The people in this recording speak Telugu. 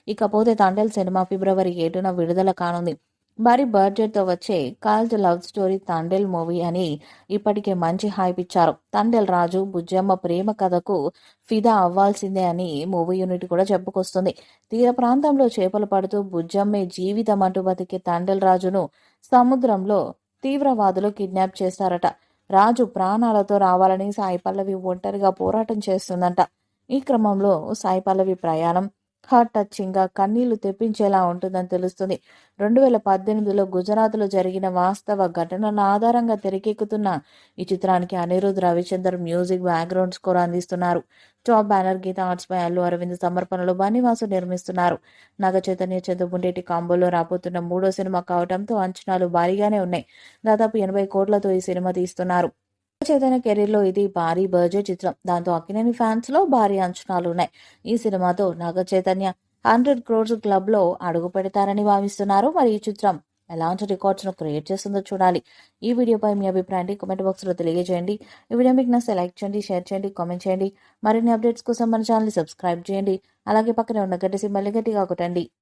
ఇకపోతే తండేల్ సినిమా ఫిబ్రవరి 7న విడుదల కానుంది. భారీ బడ్జెట్‌తో వచ్చే cult love story Thandel movie అని ఇప్పటికే మంచి హైప్ ఇచ్చారు. తండేల్ రాజు, బుజ్జమ్మ ప్రేమ కథకు ఫిదా అవ్వాల్సిందే అని మూవీ యూనిట్ కూడా చెప్పుకొస్తుంది. తీర ప్రాంతంలో చేపలు పడుతూ బుజ్జమ్మే జీవితం అంటూ బతికే తండేల్ రాజును సముద్రంలో తీవ్రవాదులు కిడ్నాప్ చేస్తారట. రాజు ప్రాణాలతో రావాలని సాయి పల్లవి ఒంటరిగా పోరాటం చేస్తుందంట. ఈ క్రమంలో సాయి పల్లవి ప్రయాణం హార్ట్ టచింగ్‌గా కన్నీళ్లు తెప్పించేలా ఉంటుందని తెలుస్తుంది. 2018లో గుజరాత్‌లో జరిగిన వాస్తవ ఘటనల ఆధారంగా తెరకెక్కుతున్న ఈ చిత్రానికి Anirudh Ravichander music background score అందిస్తున్నారు. టాప్ బ్యానర్ గీతా ఆర్ట్స్‌పై అల్లు అరవింద్ సమర్పణలో బన్నీవాసు నిర్మిస్తున్నారు. నాగ చైతన్య, చంద్రబుండేటి కాంబోలో రాబోతున్న మూడో సినిమా కావడంతో అంచనాలు భారీగానే ఉన్నాయి. దాదాపు 80 కోట్లతో ఈ సినిమా తీస్తున్నారు. చైతన్య కెరీర్‌లో ఇది భారీ బడ్జెట్ చిత్రం. దాంతో అక్కినేని ఫ్యాన్స్‌లో భారీ అంచనాలున్నాయి. ఈ సినిమాతో నాగ చైతన్య 100 క్రోర్స్ క్లబ్‌లో అడుగు పెడతారని భావిస్తున్నారు. మరి ఈ చిత్రం ఎలాంటి రికార్డ్స్‌ను క్రియేట్ చేస్తుందో చూడాలి. ఈ వీడియోపై మీ అభిప్రాయాన్ని కామెంట్ బాక్స్‌లో తెలియజేయండి. ఈ వీడియో మీకు నచ్చితే లైక్ చేయండి, షేర్ చేయండి, కామెంట్ చేయండి. మరిన్ని అప్డేట్స్ కోసం మన ఛానల్‌ని సబ్స్క్రైబ్ చేయండి. అలాగే పక్కనే ఉన్న గంట సింబల్‌ని గట్టిగా కొట్టండి.